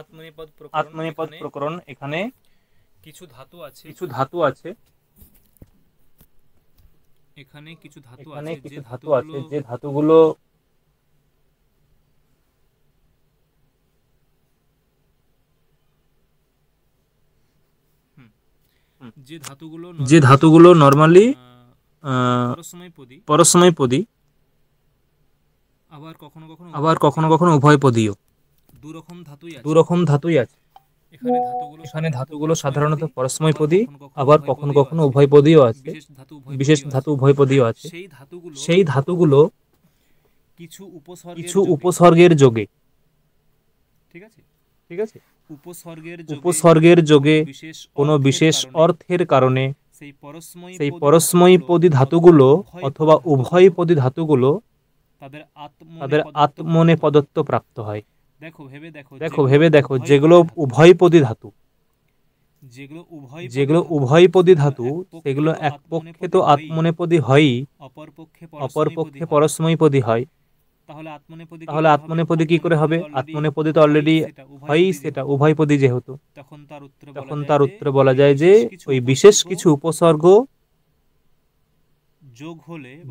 আত্মনেপদ প্রকরণ, এখানে কিছু ধাতু আছে, কিছু ধাতু আছে, এখানে কিছু ধাতু এখানে আছে কিছু যে ধাতু ধাতুগুলো আছে যে ধাতুগুলো যে ধাতুগুলো নর্মালি পরস্মৈপদী, আবার কখনো কখনো আবার কখনো উভয়পদীও। কখনো উভয়পদীয়। দু রকম ধাতুই আছে। দু রকম ধাতুই আছে। এখানে ধাতুগুলো সাধারণত পরস্মৈপদী, আবার কখনো কখনো উভয়পদীও আছে, বিশেষ ধাতু উভয়পদীও আছে। সেই ধাতুগুলো কিছু কিছু উপসর্গের যোগে, ঠিক আছে, ঠিক আছে, উপসর্গের উপসর্গের যোগে কোনো কোনো বিশেষ অর্থের কারণে সেই সেই পরস্মৈপদী ধাতুগুলো অথবা উভয়পদী ধাতুগুলো তাদের তাদের আত্মনেপদত্ব প্রাপ্ত হয়। দেখো ভেবে দেখো, যেগুলো উভয়পদী ধাতু, যেগুলো উভয়পদী ধাতু, সেগুলো এক পক্ষে তো আত্মনেপদী হয়ই, অপরপক্ষে পরস্মৈপদী হয়। তাহলে আত্মনেপদী কি করে হবে? আত্মনেপদী তো অলরেডি হয়ই, সেটা উভয়পদী যেহেতু। তখন তার উত্তরে বলা যায় যে ওই বিশেষ কিছু উপসর্গ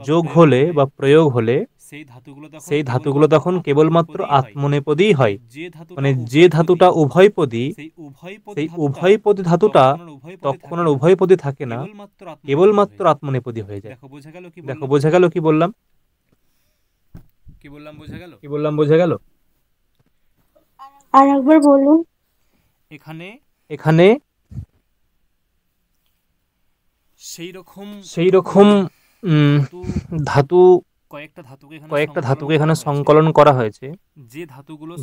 যোগ হলে বা প্রয়োগ হলে সেই ধাতুগুলো তখন কেবলমাত্র আত্মনেপদী হয়। মানে যে ধাতুটা উভয়পদী, সেই উভয়পদী ধাতুটা তখন আর উভয়পদী থাকে না, কেবলমাত্র আত্মনেপদী হয়ে যায়। দেখো বোঝা গেল কি বললাম? কি বললাম বোঝা গেল? আর একবার বলুন। এখানে সেই রকম ধাতু, কয়েকটা ধাতুকে এখানে সংকলন করা হয়েছে,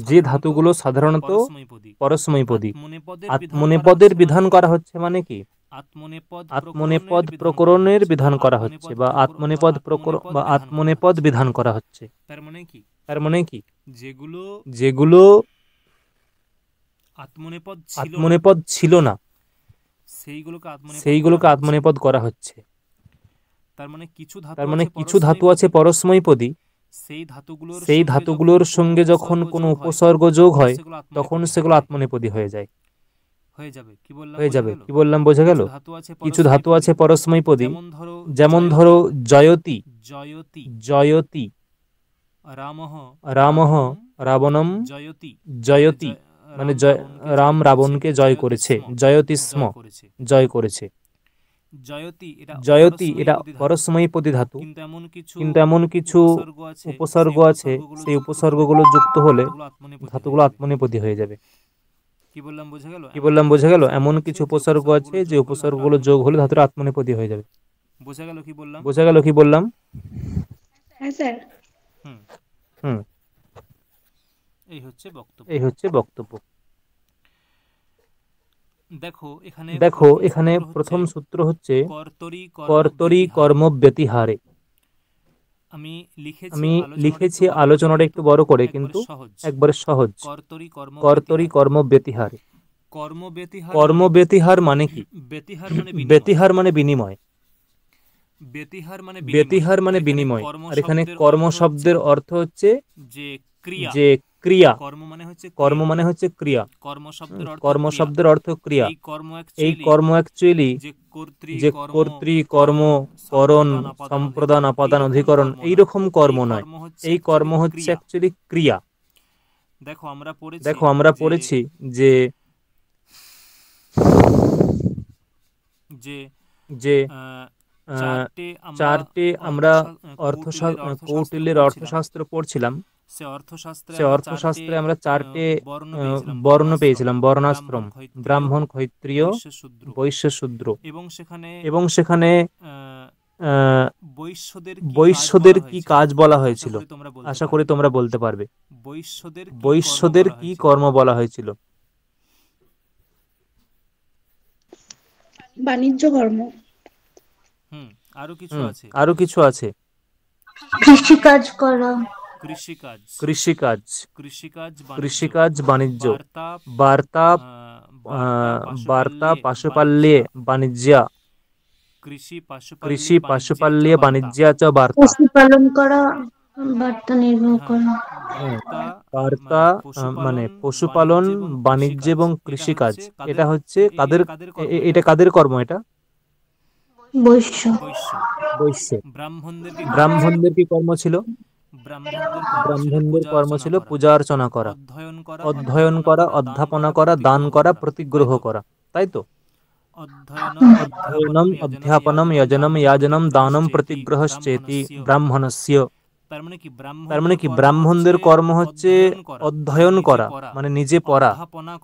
যে ধাতুগুলো সাধারণত পরস্মৈপদী। আত্মনেপদের বিধান করা হচ্ছে মানে কি? আত্মনেপদ প্রকরণের বিধান করা হচ্ছে, বা আত্মনেপদ প্রকরণ বা আত্মনেপদ বিধান করা হচ্ছে। তার মানে কি? যেগুলো আত্মনেপদ ছিল না, সেইগুলোকে আত্মনেপদ করা হচ্ছে। তার মানে কিছু ধাতু আছে পরস্মৈপদী, সেই ধাতুগুলোর সঙ্গে যখন কোনো উপসর্গ যোগ হয় তখন সেগুলো আত্মনেপদী হয়ে যায়, হয়ে যাবে। কি বললাম বোঝা গেল? কিছু ধাতু আছে পরস্মৈপদী, যেমন ধরো জয়তি, জয়তি, রামহ, রাবণম, জয়তি, মানে রাম রাবণকে জয় করেছে, জয়তি স্ম, জয় করেছে। জয়তি এটা পরস্মৈপদী ধাতু, কিন্তু এমন কিছু উপসর্গ আছে, সেই উপসর্গগুলো যুক্ত হলে ধাতুগুলো আত্মনেপদী হয়ে যাবে। কি বললাম বোঝা গেল? এমন কিছু উপসর্গ আছে যে উপসর্গগুলো যোগ হলে ধাতুটা আত্মনেপদী হয়ে যাবে। বোঝা গেল কি বললাম? হ্যাঁ স্যার। হুম, এই হচ্ছে বক্তব্য। দেখো এখানে প্রথম সূত্র হচ্ছে কর্তরি কর্ম ব্যতিহারে। আমি লিখেছি আলোচনাটা একটু বড় করে, কিন্তু একবারে সহজ। কর্তরি কর্ম ব্যতিহারে। কর্ম ব্যতিহার মানে কি? ব্যতিহার মানে বিনিময়, ব্যতিহার মানে বিনিময়। আর এখানে কর্ম শব্দের অর্থ হচ্ছে যে ক্রিয়া। কর্ম মানে হচ্ছে ক্রিয়া, কর্ম শব্দের অর্থ ক্রিয়া। এই কর্ম অ্যাকচুয়ালি যে কর্তৃ, কর্ম, করণ, সম্প্রদান, আপাদান, অধিকরণ, এইরকম কর্ম নয়। এই কর্ম হচ্ছে অ্যাকচুয়ালি ক্রিয়া। দেখো আমরা পড়েছি যে যে চারটে আমরা কৌটিল্যের অর্থশাস্ত্র পড়ছিলাম। সে অর্থশাস্ত্রে আমরা চারটে বর্ণ পেয়েছিলাম, বর্ণাশ্রম: ব্রাহ্মণ, ক্ষত্রিয়, বৈশ্য, শূদ্র। এবং সেখানে বৈশ্যদের কি কাজ বলা হয়েছিল? আশা করি তোমরা বলতে পারবে। বৈশ্যদের কি কর্ম বলা হয়েছিল? বাণিজ্য কর্ম। আরো কিছু আছে। কৃষিকাজ করা। কৃষিকাজ, কৃষিকাজ, বাণিজ্য, বার্তা, বার্তা, পাশুপাল্যে বাণিজ্যা, কৃষি, পাশুপাল্যে বাণিজ্যা চ বার্তা। পশুপালন করা, বার্তা নির্বাহ করা। বার্তা মানে পশুপালন, বাণিজ্য এবং কৃষিকাজ, এটা হচ্ছে কাদের, এটা কাদের কর্ম? এটা বৈশ্য। বৈশ্য। ব্রাহ্মণদের ব্রাহ্মণদের কি কর্ম ছিল? ব্রাহ্মণদের কর্ম ছিল পূজা অর্চনা করা, অধ্যয়ন করা, অধ্যাপনা করা, দান করা, প্রতিগ্রহ করা, তাই তো? অধ্যয়নম অধ্যাপনম যজনম ইয়াজনম দানম প্রতিগ্রহশ্চেতি ব্রাহ্মণস্য। তার মানে কি ব্রাহ্মণদের কর্ম হচ্ছে অধ্যয়ন করা মানে নিজে পড়া,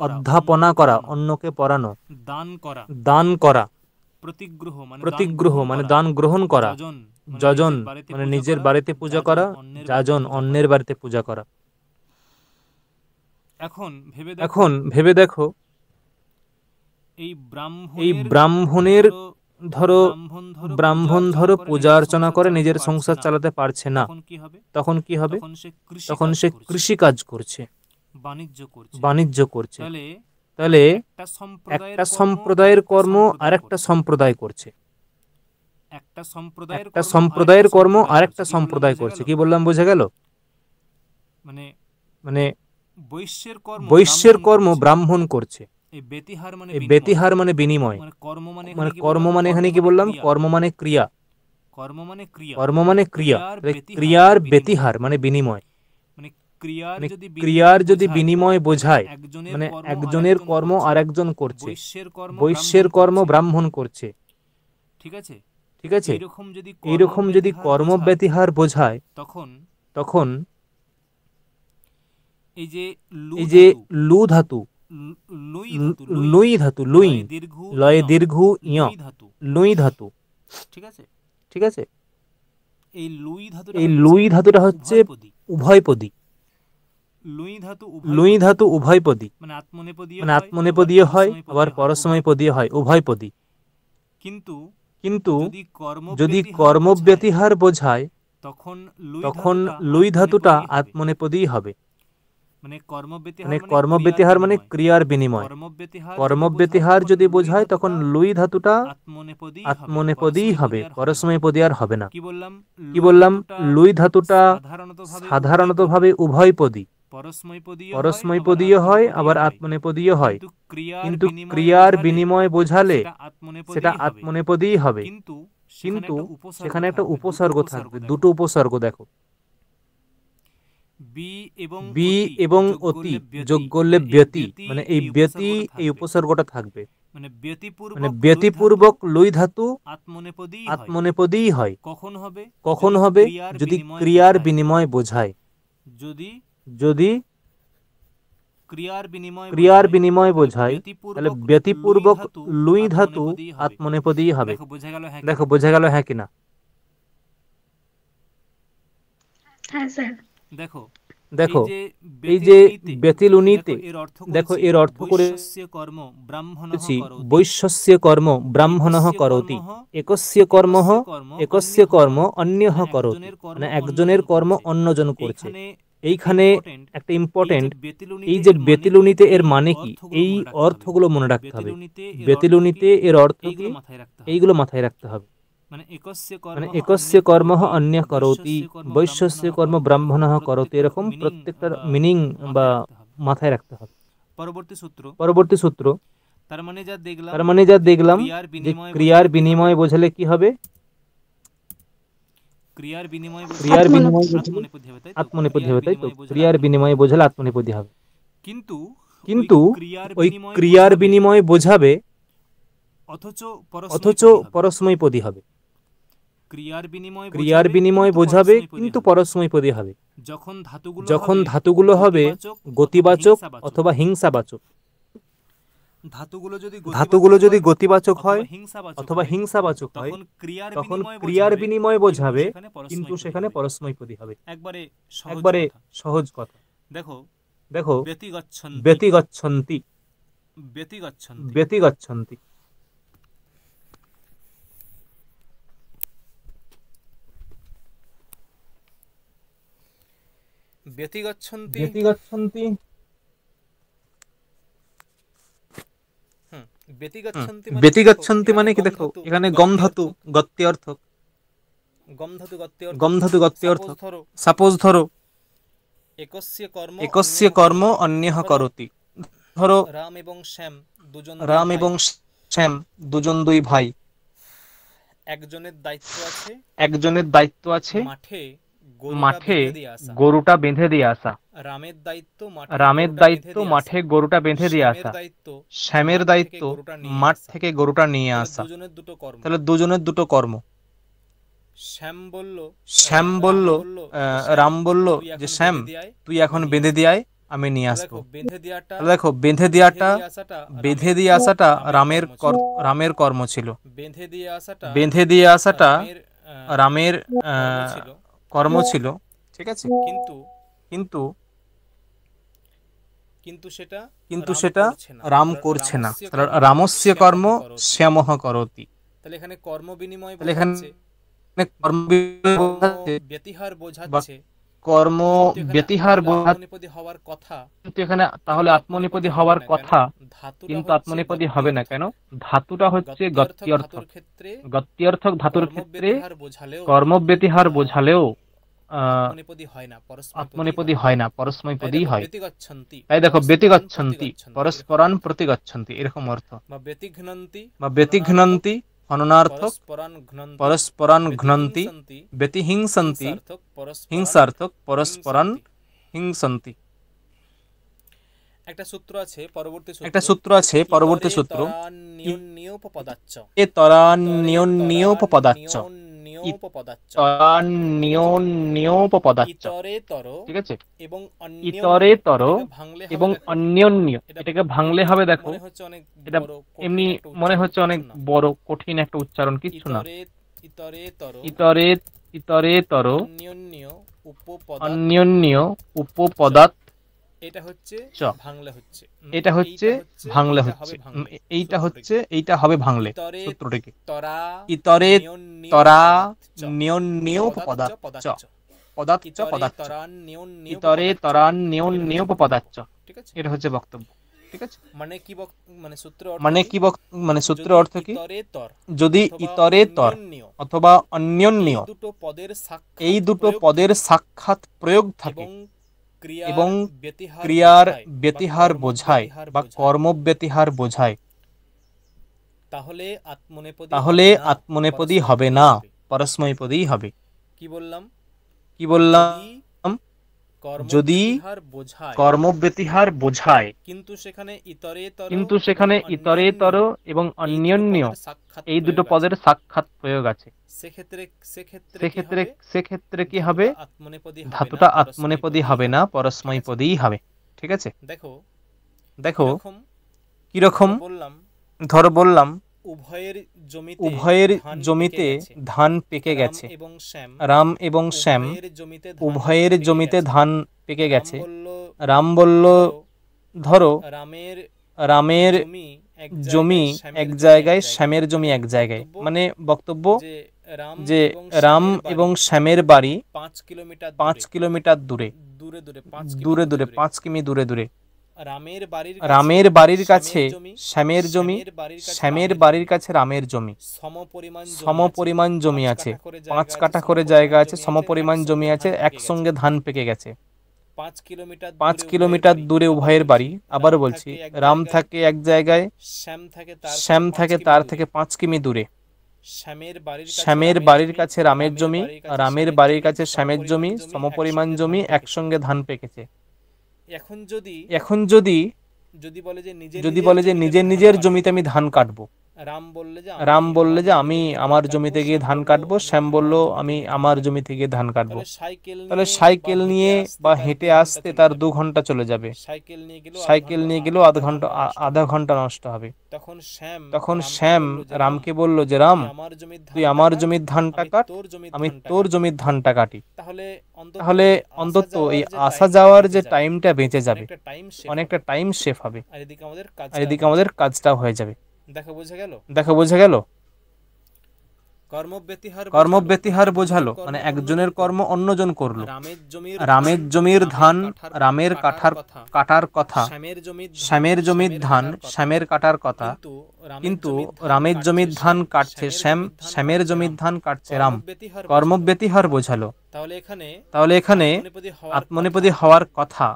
অধ্যাপনা করা অন্যকে পড়ানো, দান করা, প্রতিগ্রহ মানে দান গ্রহণ করা, যজন মানে নিজের বাড়িতে পূজা করা, যাজন অন্যের বাড়িতে পূজা করা। এখন ভেবে দেখো, এই ব্রাহ্মণের ব্রাহ্মণ ধরো পূজা অর্চনা করে নিজের সংসার চালাতে পারছে না, তখন কি হবে? তখন সে কৃষি কাজ করছে, বাণিজ্য করছে। তাহলে একটা সম্প্রদায়ের কর্ম আরেকটা সম্প্রদায় করছে, একটা সম্প্রদায়ের কর্ম আরেকটা সম্প্রদায় করছে। কি বললাম, বোঝা গেল? মানে বৈশ্যের কর্ম ব্রাহ্মণ করছে। এই ব্যতিহার মানে বিনিময়, মানে কর্ম মানে এখানে কি বললাম? কর্ম মানে ক্রিয়া, কর্ম মানে ক্রিয়া, ক্রিয়ার ব্যতিহার মানে বিনিময়। মানে ক্রিয়ার যদি বিনিময় বোঝায়, মানে একজনের কর্ম আর একজন করছে, বৈশ্যের কর্ম ব্রাহ্মণ করছে, ঠিক আছে? এইরকম যদি কর্ম ব্যতিহার বোঝায়, তখন এই যে লু ধাতু, লুই ধাতু, লুই লয়ে দীর্ঘ ইয়, লুই ধাতু, ঠিক আছে? এই লুই ধাতুটা হচ্ছে উভয়পদী, লুই ধাতু উভয়পদী, মানে আত্মনেপদীয় হয় আবার পরস্মৈপদীয় হয়, উভয়পদী। কিন্তু যদি কর্ম ব্যতিহার বোঝায়, তখন লুই ধাতুটা আত্মনেপদী হবে। মানে কর্ম ব্যতিহার মানে ক্রিয়ার বিনিময়, কর্ম ব্যতিহার যদি বোঝায় তখন লুই ধাতুটা আত্মনেপদী হবে, পরস্মৈপদী আর হবে না। কি বললাম? লুই ধাতুটা সাধারণত ভাবে উভয়পদী, পরস্মৈপদীয় হয় আবার আত্মনেপদীয় হয়, কিন্তু ক্রিয়ার বিনিময় বোঝালে সেটা আত্মনেপদী হবে। কিন্তু সেখানে একটা উপসর্গ থাকবে, দুটো উপসর্গ দেখো, বি এবং অতি যোগ করলে ব্যতি, মানে এই ব্যতি, এই উপসর্গটা থাকবে। মানে ব্যতিপূর্বক লুই ধাতু আত্মনেপদী হয়। কখন হবে? যদি ক্রিয়ার বিনিময় বোঝায়, যদি ক্রিয়ার বিনিময় বোঝায়, তাহলে ব্যতিপূর্বক লুই ধাতু আত্মনেপদী হবে। দেখো বোঝা গেল হ্যাঁ কিনা? হ্যাঁ স্যার। দেখো এই যে ব্যতিলুনিতে, দেখো এর অর্থ করেছি বৈশ্যস্য কর্ম ব্রাহ্মণঃ করোতি, একস্য কর্ম অন্যঃ করোতি, মানে একজনের কর্ম অন্যজন করছে। এইখানে একটা ইম্পর্টেন্ট, এই যে ব্যতিলুনিতে এর মানে কি, এই অর্থগুলো মনে রাখতে হবে। ব্যতিলুনিতে এর অর্থ কি, এইগুলো মাথায় রাখতে হবে। মানে একস্য কর্ম অন্যঃ করোতি, বৈশ্যস্য কর্ম ব্রাহ্মণঃ করোতি, এরকম প্রত্যেকটার মিনিং বা মাথায় রাখতে হবে। পরবর্তী সূত্র, তার মানে যা দেখলাম যে ক্রিয়ার বিনিময় বোঝালে কি হবে? ক্রিয়ার বিনিময় আত্মনেপদী হবে, তাই তো? ক্রিয়ার বিনিময় বোঝালে আত্মনেপদী হবে। কিন্তু ওই ক্রিয়ার বিনিময় বোঝাবে অথচ পরস্মৈপদী হবে। ক্রিয়ার বিনিময় বোঝাবে কিন্তু পরস্মৈপদী হবে যখন ধাতুগুলো হবে গতিবাচক অথবা হিংসাবাচক। ধাতুগুলো যদি গতিবাচক হয় অথবা হিংসাবাচক হয়, তখন ক্রিয়ার বিনিময় বোঝাবে কিন্তু সেখানে পরস্মৈপদী হবে। একবারে সহজ কথা। দেখো ব্যতিগচ্ছন্তি, ব্যতিগচ্ছন্তি, ব্যতিগচ্ছন্তি, ব্যতিগচ্ছন্তি মানে কি? দেখো এখানে গম ধাতু গত্যর্থক, গম ধাতু গত্যর্থক। সাপোজ ধরো একস্য কর্ম অন্যঃ করতি। ধরো রাম এবং শ্যাম দুজন দুই ভাই, একজনের দায়িত্ব আছে মাঠে গরুটা বেঁধে দিয়ে আসা, রামের দায়িত্ব মাঠে গরুটা বেঁধে দিয়ে আসা, শ্যামের দায়িত্ব মাঠ থেকে গরুটা নিয়ে আসা। তাহলে দুজনের দুটো কর্ম। শ্যাম বলল, রাম বলল যে শ্যাম তুই এখন বেঁধে দিয়ে আয়, আমি নিয়ে আসবো। তাহলে দেখো বেঁধে দিয়ে আসাটা রামের কর্ম ছিল, বেঁধে দিয়ে আসাটা রামের কর্ম ছিল, ঠিক আছে। কিন্তু সেটা রাম করছে না। রামস্য কর্ম শ্যামঃ করতি। তাহলে এখানে কর্ম বিনিময় কর্ম ব্যতিহার হওয়ার কথা, কিন্তু এখানে তাহলে আত্মনেপদী হওয়ার কথা, কিন্তু আত্মনেপদী হবে না কেন? ধাতুটা হচ্ছে গত্যর্থক। গত্যর্থক ধাতুর ক্ষেত্রে কর্ম ব্যতিহার বোঝালেও আত্মনেপদী হয় না, পরস্মৈপদী হয়। তাই দেখো ব্যতিগচ্ছন্তি, পরস্পরান প্রতিগচ্ছন্তি, এরকম অর্থ। বা ব্যতিঘ্নন্তি হননার্থক, পরস্পরান ঘ্নন্তি, ব্যতিহিংসন্তি হিংসার্থক, পরস্পরান হিংসন্তি। একটা সূত্র আছে পরবর্তী সূত্র, তরান্যোন্যোপপদাচ্চ, তরান্যোন্যোপপদাচ্চ, ঠিক আছে। ইতরেতর এবং অন্যোন্য, এটাকে ভাঙলে হবে, দেখো এটা এমনি মনে হচ্ছে অনেক বড় কঠিন একটা উচ্চারণ, কিচ্ছু না। ইতরেতর অন্যোন্য উপপদাৎ, এটা হচ্ছে ভাঙলে হচ্ছে, এইটা হবে ভাঙলে সূত্রটিকে। ইতরে তরা ন্যোন্যোপপদাচ্চ, পদাচ্চ পদাচ্চ, ইতরে তরান্যোন্যোপপদাচ্চ, ঠিক আছে। এটা হচ্ছে বক্তব্য, ঠিক আছে। মানে সূত্রের অর্থ কি? যদি ইতরেতর অথবা অন্যোন্য এই দুটো পদের সাক্ষাৎ প্রয়োগ থাকে এবং ক্রিয়ার ব্যতিহার বোঝায় বা কর্ম ব্যতিহার বোঝায়, তাহলে আত্মনেপদী হবে না, পরস্মৈপদী হবে। কি বললাম? যদি কর্ম ব্যতিহার বোঝায়, কিন্তু সেখানে ইতরেতর এবং অন্যোন্য এই দুটো পদের সাক্ষাৎ প্রয়োগ আছে, সেক্ষেত্রে কি হবে? ধাতুটা আত্মনেপদী হবে না, পরস্মৈপদী হবে, ঠিক আছে। দেখো কিরকম, ধরো বললাম উভয়ের জমিতে ধান পেকে গেছে, রাম এবং শ্যাম উভয়ের জমিতে ধান পেকে গেছে। রাম বলল, ধরো রামের জমি এক জায়গায়, শ্যামের জমি এক জায়গায়, মানে বক্তব্য যে রাম এবং শ্যামের বাড়ি 5 কিলোমিটার দূরে, 5 কিমি দূরে। রামের বাড়ির কাছে শ্যামের জমি, শ্যামের বাড়ির কাছে রামের জমি, সমপরিমাণ জমি আছে, 5 কাঠা করে জায়গা আছে, সমপরিমাণ জমি আছে, একসঙ্গে ধান পেকে গেছে। 5 কিলোমিটার দূরে উভয়ের বাড়ি। আবার বলছি, রাম থাকে এক জায়গায়, শ্যাম থাকে তার থেকে 5 কিমি দূরে। শ্যামের বাড়ির কাছে রামের জমি, রামের বাড়ির কাছে শ্যামের জমি, সমপরিমাণ জমি, একসঙ্গে ধান পেকেছে। এখন যদি বলে যে নিজের জমিতে আমি ধান কাটবো, রাম বললে যে আমি আমার জমিতে গিয়ে ধান কাটবো, শ্যাম বলল আমি আমার জমিতে গিয়ে ধান কাটবো। তাহলে সাইকেল নিয়ে বা হেঁটে আসতে তার 2 ঘন্টা চলে যাবে, সাইকেল নিয়ে গেলেও আধা ঘন্টা নষ্ট হবে। তখন শ্যাম রামকে বলল যে রাম তুই আমার জমির ধানটা কাট, আমি তোর জমির ধানটা কাটি। তাহলে অন্তত এই আসা যাওয়ার যে টাইমটা বেঁচে যাবে, অনেকটা টাইম সেভ হবে, আর এদিকে আমাদের কাজটাও হয়ে যাবে। দেখো বোঝা গেল? কর্ম ব্যতিহার বোঝালো মানে একজনের কর্ম অন্যজন করলো। রামের জমির ধান রামের কাটার কথা, শ্যামের জমির ধান শ্যামের কাটার কথা, কিন্তু রামের জমির ধান কাটছে শ্যাম, শ্যামের জমির ধান কাটছে রাম। কর্মব্যতিহার বোঝালো। তাহলে এখানে আত্মনেপদী হওয়ার কথা,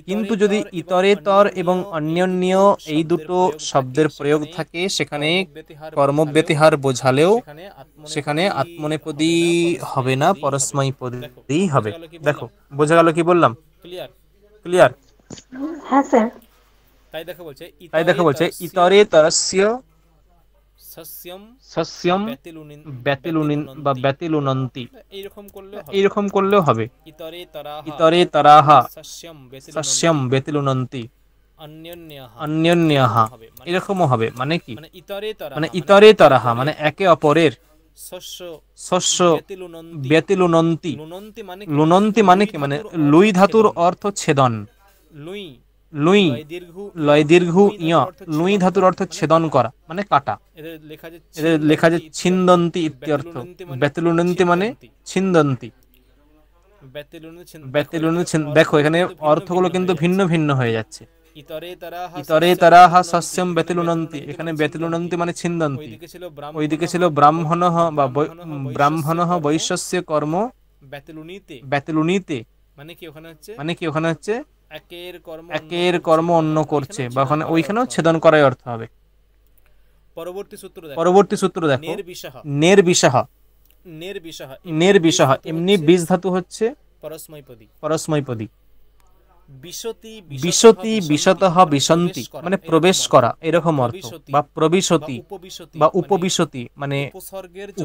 কিন্তু যদি ইতরেতর এবং অন্যান্য এই দুটো শব্দের প্রয়োগ থাকে সেখানে কর্মব্যতিহার বোঝালেও সেখানে আত্মনেপদী হবে না, পরস্মৈপদী হবে। দেখো বোঝা গেল কি বললাম? ক্লিয়ার? হ্যাঁ স্যার। তাই দেখো বলছে ইতরেতরস্য সস্যম ব্যতিলুনিন বা ব্যতিলুনন্তি, এইরকম করলেও হবে। ইতরেতরাহা সস্যম ব্যতিলুনন্তি অন্যন্যাহ, এরকমও হবে। মানে কি? মানে ইতরেতরাহা মানে একে অপরের, শস্য ব্যতিলুনন্তি, লুনন্তি মানে কি? মানে লুই ধাতুর অর্থ ছেদন। লুই লয় দীর্ঘ ইয়, লুই ধাতুর অর্থ ছেদন করা মানে কাটা। এদের লেখা যে ছিন্দন্তি ইত্যর্থ। ব্যতিলুনন্তি মানে ছিন্দন্তি, ব্যতিলুনন্তি। দেখো এখানে অর্থগুলো কিন্তু ভিন্ন ভিন্ন হয়ে যাচ্ছে। ইতরেতরাহা সস্যম ব্যতিলুনন্তি, এখানে ব্যতিলুনন্তি মানে ছিন্দন্তি। ওইদিকে ছিল ব্রাহ্মণঃ বা ব্রাহ্মণঃ বৈশ্যস্য কর্ম ব্যতিলুনিতে, মানে কি ওখানে হচ্ছে একের কর্ম অন্য করছে, বা ওইখানেও ছেদন করাই অর্থ হবে। পরবর্তী সূত্র দেখো, নির্বিষহ। নির্বিষহ এমনি বীজ ধাতু হচ্ছে পরস্মৈপদী। বিশতি বিশতঃ বিশন্তি মানে প্রবেশ করা, এরকম অর্থ। বা প্রবিশতি বা উপবিশতি মানে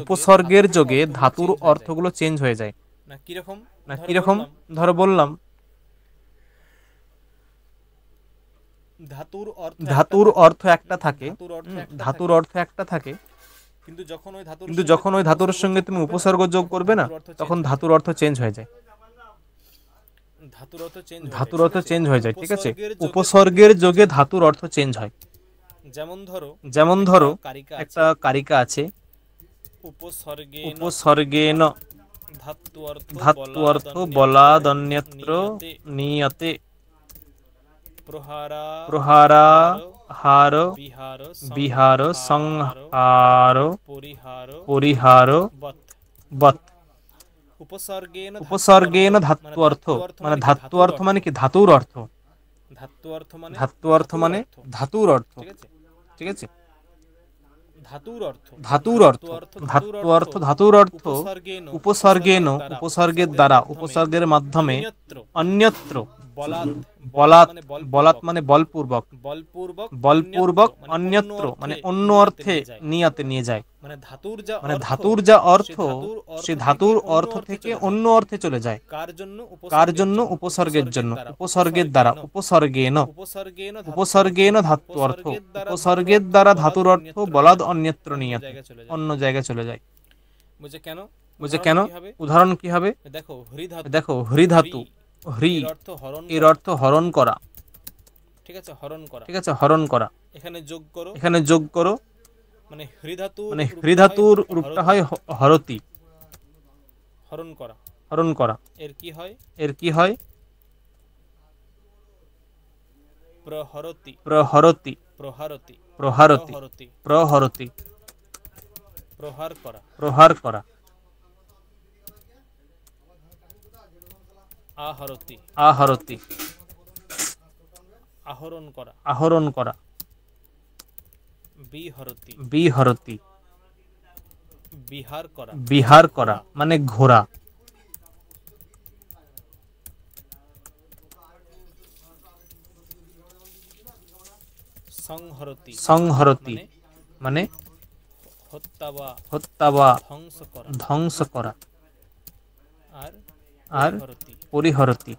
উপসর্গের যোগে ধাতুর অর্থগুলো চেঞ্জ হয়ে যায়। না কিরকম? ধরো বললাম ধাতুর অর্থ একটা থাকে, ধাতুর অর্থ একটা থাকে, কিন্তু যখন ওই ধাতুর সঙ্গে তুমি উপসর্গ যোগ করবে না, তখন ধাতুর অর্থ চেঞ্জ হয়ে যায়। ধাতুর অর্থ চেঞ্জ হয়ে যায়, ঠিক আছে? উপসর্গের যোগে ধাতুর অর্থ চেঞ্জ হয়। যেমন ধরো একটা কারিকা আছে, উপসর্গেন ধাতু অর্থ বলাদন্যত্র নিয়তে প্রহার বিহার সংহার পরিহার বৎ। উপসর্গেন ধাতু অর্থ মানে ধাতু অর্থ মানে কি? ধাতুর অর্থ। ধাতু অর্থ মানে ধাতুর অর্থ, ঠিক আছে? ধাতুর অর্থ ধাতু অর্থ ধাতুর অর্থ উপসর্গেন উপসর্গের দ্বারা, উপসর্গের মাধ্যমে অন্যত্র বলাৎ, বলাৎ মানে বলপূর্বক, বলপূর্বক অন্যত্র মানে অন্য অর্থে নিয়াতে নিয়ে যায়। মানে ধাতুর যা অর্থ, সে ধাতুর অর্থ থেকে অন্য অর্থে চলে যায়। কার জন্য? উপসর্গের জন্য। উপসর্গের দ্বারা, উপসর্গেন উপসর্গেন ধাতু অর্থ, উপসর্গের দ্বারা ধাতুর অর্থ বলাদ অন্যত্র নিয়াতে অন্য জায়গায় চলে যায়। বুঝে কেন? উদাহরণ কি হবে? দেখো হৃধাতু, হৃ এর অর্থ হরণ করা, ঠিক আছে? হরণ করা। এখানে যোগ করো, মানে হৃধাতুর রূপটা হয় হরতি, হরণ করা। এর কি হয়? প্রহরতি, প্রহরতি, প্রহরতি, প্রহার করা। আহরতি, আহরতি, আহরণ করা। বিহরতি, বিহরতি, বিহার করা মানে ঘোরা। সংহরতি, সংহরতি মানে হত্যা বা ধ্বংস করা। আর পরিহরতি,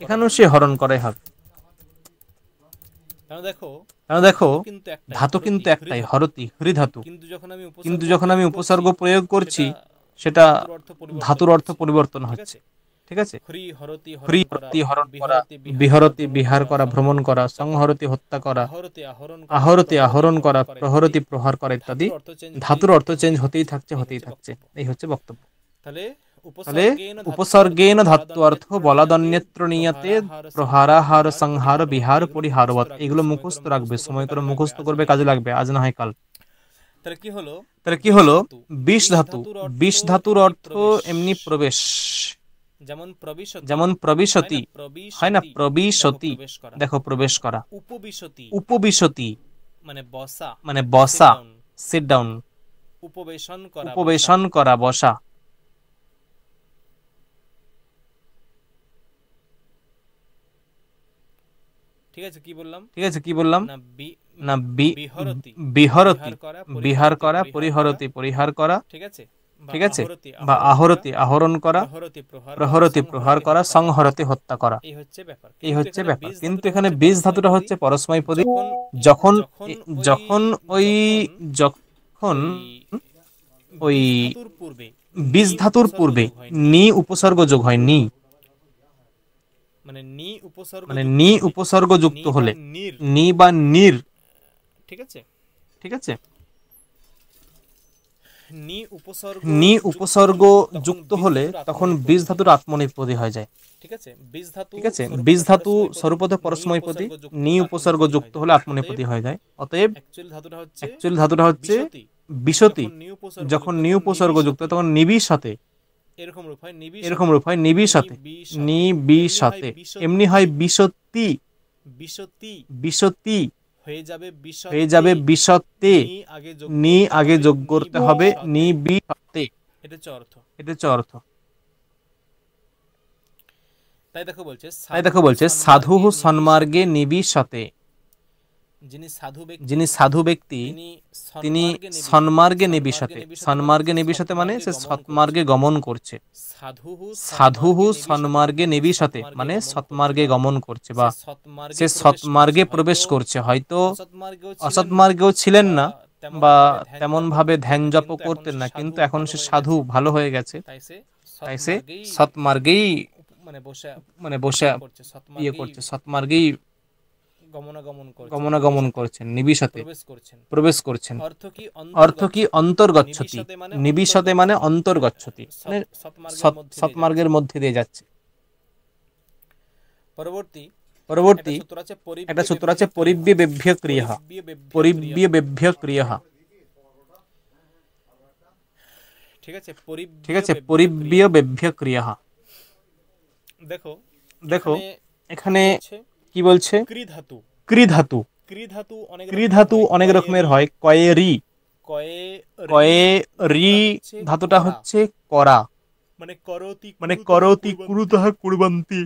এখানেও সে হরণ করে হবে। দেখো ধাতু কিন্তু একটাই, হরতি, হৃধাতু, কিন্তু যখন আমি উপসর্গ প্রয়োগ করছি সেটা ধাতুর অর্থ পরিবর্তন হচ্ছে, ঠিক আছে? হ্রি হরতি হরণ করা, বিহরতি বিহার করা, ভ্রমণ করা, সংহরতি হত্যা করা, আহরতি আহরণ করা, প্রহরতি প্রহার করা ইত্যাদি ধাতুর অর্থ চেঞ্জ হতেই থাকছে, হতেই থাকছে। এই হচ্ছে বক্তব্য। তাহলে উপসর্গেন ধাতু অর্থ বলাদন্যত্র নিয়াতে প্রহারাহার সংহার বিহার পরিহারবৎ। এগুলো মুখস্থ রাখবে, সময় করে মুখস্থ করবে, কাজে লাগবে, আজ না হয় কাল। তাহলে কি হলো? বিষ ধাতু। বিষ ধাতুর অর্থ এমনি প্রবেশ, যেমন প্রবিশতি হয় না, প্রবিশতি দেখো প্রবেশ করা। উপবিশতি মানে বসা, সিট ডাউন, উপবেশন করা, বসা। ঠিক আছে, কি বললাম? না বিহরতি বিহার করা, পরিহরতি পরিহার করা, ঠিক আছে, বা আহরতি আহরণ করা, প্রহরতি প্রহার করা, সংহরতি হত্যা করা। এই হচ্ছে ব্যাপার। কিন্তু এখানে বীজ ধাতুটা হচ্ছে পরস্মৈপদী। যখন যখন ওই যখন ওই বীজ ধাতুর পূর্বে নি উপসর্গ যোগ হয়, নি মানে নি উপসর্গ যুক্ত হলে, নি বা নির, ঠিক আছে, নি উপসর্গ যুক্ত হলে তখন বীজ ধাতুর আত্মনেপদী হয়ে যায়। ঠিক আছে, বীজ ধাতু স্বরূপত পরস্মৈপদী, নি উপসর্গ যুক্ত হলে আত্মনেপদী হয়ে যায়। অতএব অ্যাকচুয়াল ধাতুটা হচ্ছে বিশতি। যখন নি উপসর্গ যুক্ত তখন নিবির সাথে, এরকম রূপ হয় নিবির সাথে, নিবির সাথে। এমনি হয় বিশতি, বিশতি হয়ে যাবে বিশতে, নি আগে যোগ করতে হবে, নি বিশতে। এটা হচ্ছে অর্থ। তাই দেখো বলছে সাধু সন্মার্গে নিবিশতে। যিনি সাধু ব্যক্তি তিনি সন্মার্গে নিবিশতে। সন্মার্গে নিবিশতে মানে সে সৎমার্গে গমন করছে। সাধু সন্মার্গে নিবিশতে মানে সৎমার্গে গমন করছে বা সে সৎমার্গে প্রবেশ করছে। হয়তো অসৎমার্গেও ছিলেন না বা তেমন ভাবে ধ্যান জপ করতেন না, কিন্তু এখন সে সাধু ভালো হয়ে গেছে, তাই সে সৎমার্গেই মানে বসে ইয়ে করছে, সৎমার্গেই গমনাগমন করছেন, নিবিশতে প্রবেশ করছেন। অর্থ কি? অন্তর্গচ্ছতি। নিবিশতে মানে অন্তর্গচ্ছতি, মানে সৎমার্গের মধ্যে দিয়ে যাচ্ছে। পরবর্তী একটা সূত্র আছে পরিব্যবেভ্য ক্রিয়া। পরিব্যবেভ্য ক্রিয়া, ঠিক আছে, পরিব্যবেভ্য ক্রিয়া। দেখো এখানে কি বলছে? কৃধাতু। কৃধাতু অনেক রকমের হয়। কয়েরি, কয়েরি ধাতুটা হচ্ছে করা, মানে করতি কুরুতঃ কুর্বন্তি,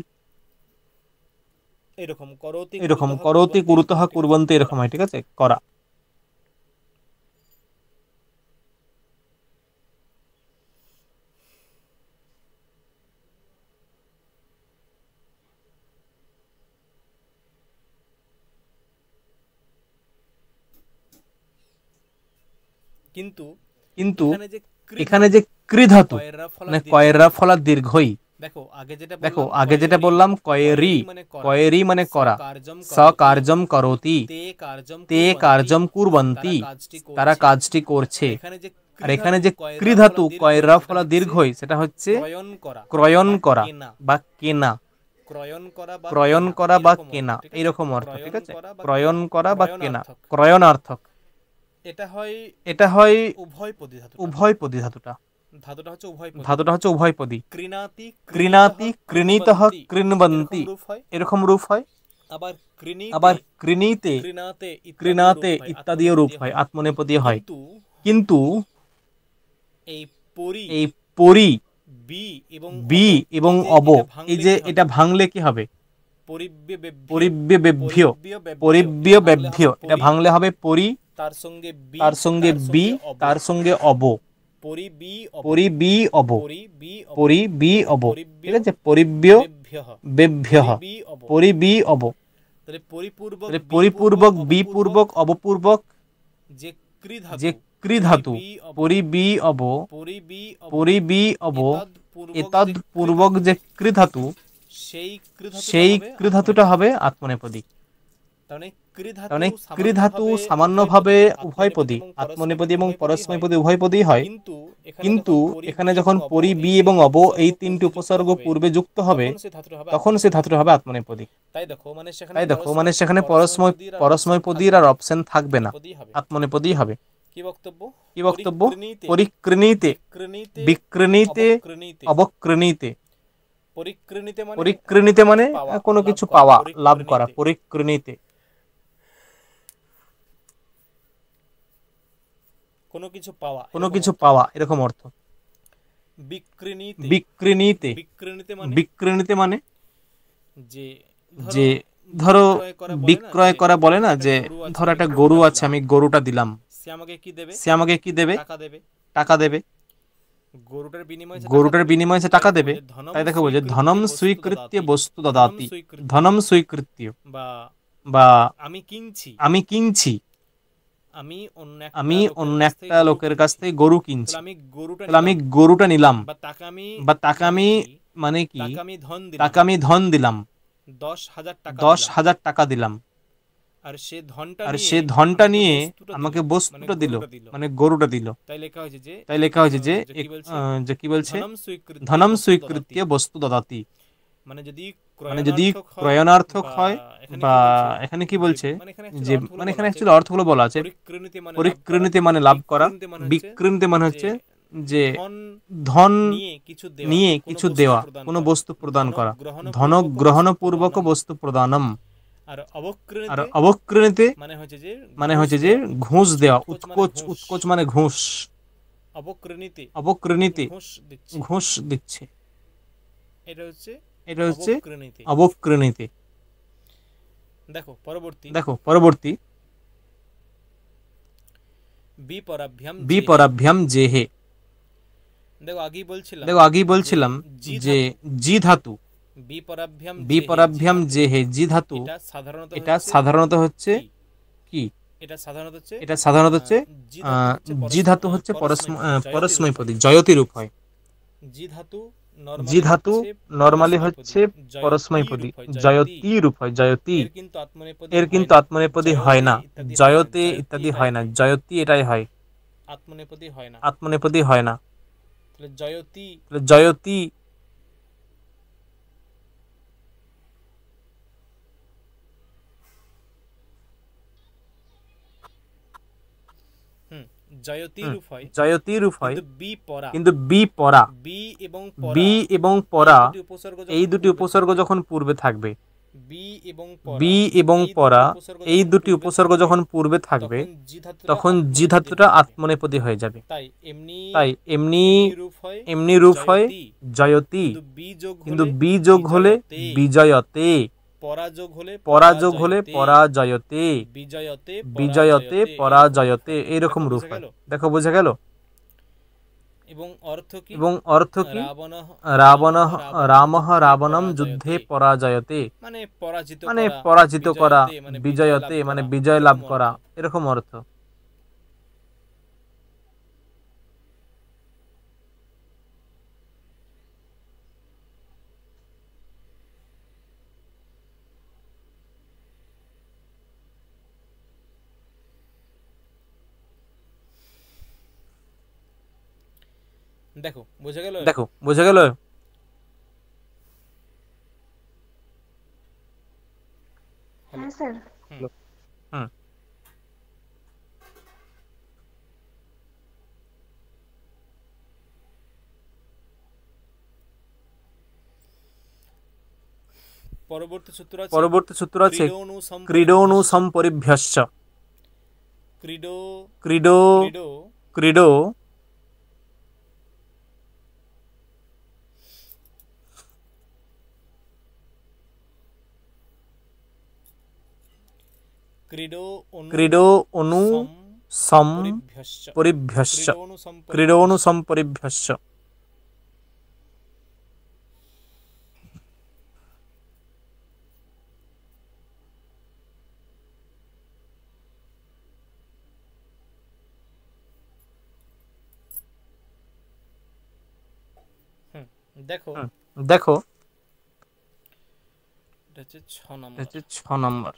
এরকম করতি কুরুতঃ কুর্বন্তি এরকম হয়, ঠিক আছে, করা। কিন্তু এখানে যে কৃধাতু মানে কয়রা ফলা দীর্ঘই। দেখো আগে যেটা বললাম কয়েরি, কয়েরি মানে করা, স কার্যম করতি, তে কার্যম কুর্বন্তি তারা কাজটি করছে। আর এখানে যে কৃধাতু কয়রা ফলা দীর্ঘই সেটা হচ্ছে ক্রয়ণ করা বা কেনা, ক্রয়ণ করা বা কেনা এইরকম অর্থ, ঠিক আছে, ক্রয়ণ করা বা কেনা, ক্রয়ণার্থক। এটা হয় উভয়পদী। ধাতুটা হচ্ছে উভয়পদী। কৃণাতি কৃণীতঃ কৃণবন্তি এরকম রূপ হয়। আবার কৃণীতে কৃণাতে ইত্যাদিও রূপ হয়, আত্মনেপদী হয়। কিন্তু এই পরি, বি এবং অব, এই যে এটা ভাঙলে কি হবে? পরিব্যবেভ্য, পরিব্যবেভ্য এটা ভাঙলে হবে পরি, তার সঙ্গে বি, তার সঙ্গে অব, পরি বি অব, পরি বি অব, ঠিক আছে, পরিব্যবেভ্য, পরি বি অব। পরিপূর্বক বিপূর্বক অবপূর্বক যে কৃধাতু পরি বি অব, পরি বি অব এতদ পূর্বক যে কৃধাতু সেই কৃধাতুটা হবে আত্মনেপদী। মানে কৃ ধাতু সামান্যভাবে উভয়পদী, আত্মনেপদী এবং পরস্মৈপদী উভয়পদী হয়, কিন্তু এখানে যখন পরি, বি এবং অব এই তিনটি উপসর্গ পূর্বে যুক্ত হবে তখন সে ধাতুটা হবে আত্মনেপদী। তাই দেখো মানে সেখানে পরস্মৈপদীর আর অপশন থাকবে না, আত্মনেপদী হবে। কি বক্তব্য? পরিকৃণীতে, বিকৃণীতে, অবকৃণীতে। পরিকৃণীতে মানে কোনো কিছু পাওয়া, লাভ করা, পরিকৃণীতে। কোনো কিছু পাওয়া এরকম অর্থ। বিকৃণীতে, বিকৃণীতে মানে যে ধরো বিক্রয় করা বলে না, যে ধরো একটা গরু আছে, আমি গরুটা দিলাম, সে আমাকে কি দেবে? টাকা দেবে। গরুটার বিনিময়ে সে টাকা দেবে। তাই দেখো বলছে ধনম স্বীকৃত্য বস্তু দদাতি, ধনম স্বীকৃত্য বা আমি কিনছি, আমি অন্য একটা লোকের কাছ থেকে গরু কিনছি, তাহলে আমি গরুটা নিলাম বা তাকে আমি মানে কি, তাকে আমি ধন দিলাম, 10,000 টাকা দিলাম, আর সে ধনটা নিয়ে আমাকে বস্তুটা দিল, মানে গরুটা দিল। তাই লেখা হয়েছে যে কি বলছে, ধনম স্বীকৃত্য বস্তু দদাতি। মানে যদি ক্রয়নার্থক হয়, বা এখানে কি বলছে যে মানে এখানে অ্যাকচুয়ালি অর্থগুলো বলা আছে। পরিকৃণীতে মানে লাভ করা, বিকৃণীতে মানে হচ্ছে যে ধন নিয়ে কিছু দেওয়া, কোনো বস্তু প্রদান করা, ধন গ্রহণপূর্বক বস্তু প্রদানম। আর অবকৃণীতে মানে হচ্ছে যে ঘুষ দেওয়া, উৎকোচ, উৎকোচ মানে ঘুষ, অবকৃণীতে ঘুষ দিচ্ছে, এটা হচ্ছে অবকৃণীতে। দেখো পরবর্তী বিপরাভ্যাম জেহে। দেখো আগেই বলছিলাম যে জি ধাতু, বিপরাভ্যাম জেহে, জি ধাতু এটা সাধারণত হচ্ছে কি, এটা সাধারণত হচ্ছে জি ধাতু হচ্ছে পরস্মৈপদী, জয়তী রূপ হয়। জি ধাতু নরমালি হচ্ছে পরস্মৈপদী, জয়তী রূপ হয়, জয়তী। এর কিন্তু আত্মনেপদী হয় না, জয়তে ইত্যাদি হয় না, জয়তী এটাই হয়, আত্মনেপদী হয় না। জয়তী জয়তী রূপ হয়, কিন্তু বি পরা, বি এবং পরা এই দুটি উপসর্গ যখন পূর্বে থাকবে, বি এবং পরা এই দুটি উপসর্গ যখন পূর্বে থাকবে তখন জি ধাতুটা আত্মনেপদী হয়ে যাবে। তাই এমনি রূপ হয় জয়তী, কিন্তু বি যোগ হলে বিজয়তে, পরা যোগ হলে পরাজয়তে, বিজয়তে পরাজয়তে, এইরকম রূপ হয়। দেখো বোঝা গেল। এবং অর্থ কি, রামঃ রাবণম যুদ্ধে পরাজয়তে, মানে পরাজিত করা, বিজয়তে মানে বিজয় লাভ করা, এরকম অর্থ। দেখো বোঝা গেল। হ্যাঁ স্যার। হুম। পরবর্তী সূত্র আছে ক্রীডোনু সম্পরিভ্যশ্চ, ক্রীডো ক্রীডো ক্রীডো অনু সম্পরিভ্যশ্চ, ক্রীডোনু সম্পরিভ্যশ্চ। দেখো এটা হচ্ছে 6 নম্বর।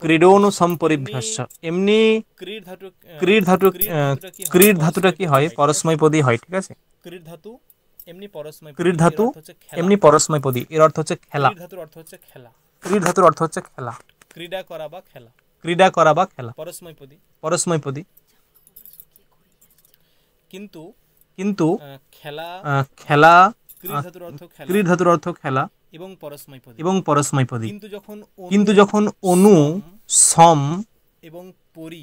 ক্রীডনু সম্পরিভ্যস্য, এমনি ক্রীড় ধাতুটা কি হয়? পরস্মৈপদী হয়, ঠিক আছে। ক্রীড় ধাতু এমনি পরস্মৈপদী, এর অর্থ হচ্ছে খেলা। ক্রীড় ধাতুর অর্থ হচ্ছে খেলা, ক্রীড়া করা বা খেলা। ক্রীড়া করা বা খেলা, পরস্মৈপদী। কিন্তু খেলা খেলা, ক্রীড় ধাতুর অর্থ খেলা এবং পরস্মৈপদী। কিন্তু যখন অনু, সম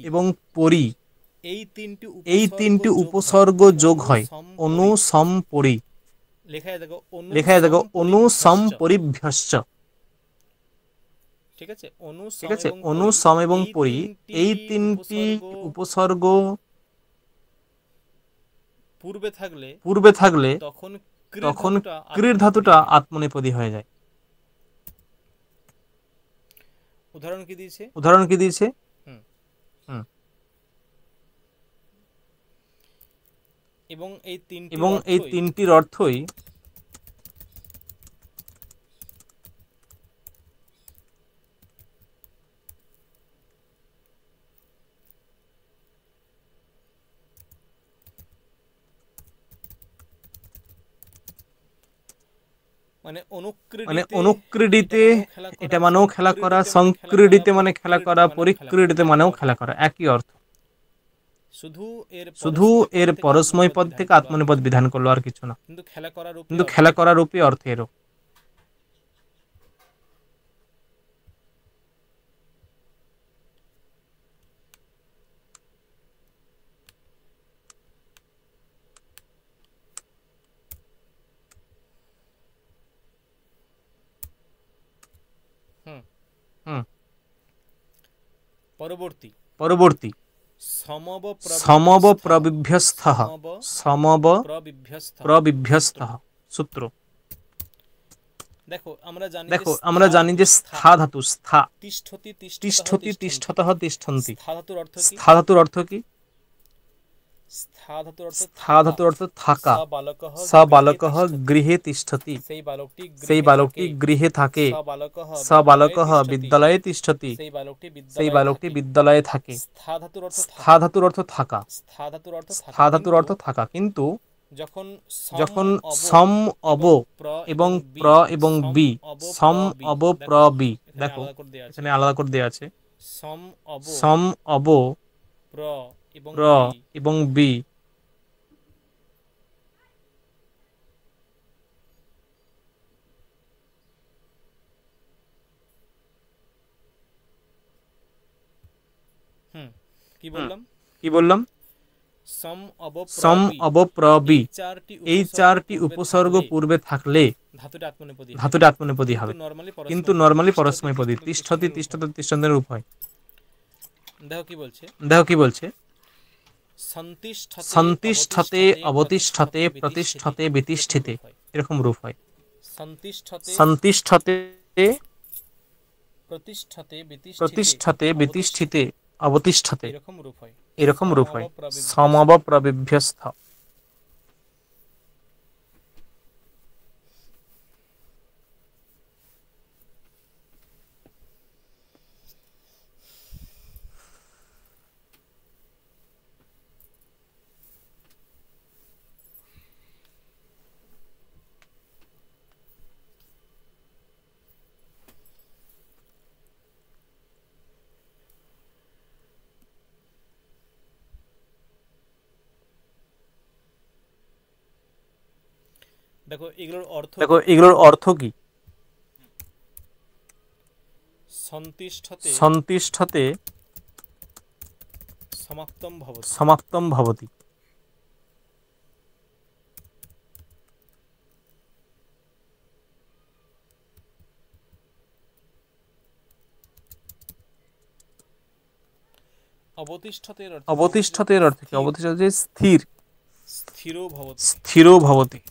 এবং পরি এই তিনটি উপসর্গ যোগ হয়, অনু সম পরি, লেখায় দেখো অনু সম পরিভ্যস্য, ঠিক আছে। অনু সম এবং পরি এই তিনটি উপসর্গ পূর্বে থাকলে তখন ক্রীড় ধাতুটা আত্মনেপদী হয়ে যায়। উদাহরণ কি দিয়েছে? এবং এই তিনটির অর্থই মানে অনুক্রীডিতে, এটা মানেও খেলা করা, সংক্রীডিতে মানে খেলা করা, পরিক্রীডিতে মানেও খেলা করা, একই অর্থ। শুধু এর পরস্ময় পদ থেকে আত্মনেপদ বিধান করলো, আর কিছু না। কিন্তু খেলা করার রূপে অর্থ এরও। পরবর্তী সমব প্রবিভ্যস্তঃ, সমব প্রবিভ্যস্তঃ সূত্র। দেখো আমরা জানি যে স্থা ধাতু, স্থা তিষ্ঠতি তিষ্ঠতঃ তিষ্ঠন্তি, স্থা ধাতুর অর্থ কি? স্থা ধাতুর অর্থ থাকা। স বালকঃ গৃহে তিষ্ঠতি, সেই বালকটি গৃহে থাকে। স বালকঃ বিদ্যালয়ে তিষ্ঠতি, সেই বালকটি বিদ্যালয়ে থাকে। স্থা ধাতুর অর্থ থাকা, স্থা ধাতুর অর্থ থাকা। কিন্তু যখন সম অব এবং প্র এবং বি, সম অব প্র বি, দেখো এখানে আলাদা করে দেওয়া আছে, সম অব প্র এবং বি, কি বললাম? সম অব প্র বি, এই চারটি উপসর্গ পূর্বে থাকলে ধাতুটা আত্মনেপদী হবে। কিন্তু নরমালি পরস্মৈপদী, তিষ্ঠতি তিষ্ঠত তিষ্ঠন্তের রূপ হয়। দেখো কি বলছে, সন্তিষ্ঠতে অবতিষ্ঠতে প্রতিষ্ঠতে বিতিষ্ঠিতে, এরকম রূপ হয়। সন্তিষ্ঠতে প্রতিষ্ঠতে বিতিষ্ঠিতে অবতিষ্ঠতে, এরকম রূপ হয়। সমব প্রবিভ্যস্ত। দেখো এগুলোর অর্থ কি? সন্তিষ্ঠতে সমাপ্তম ভবতি, অবতিষ্ঠতের অর্থ কি? অবতিষ্ঠতে স্থির, স্থিরো ভবতি।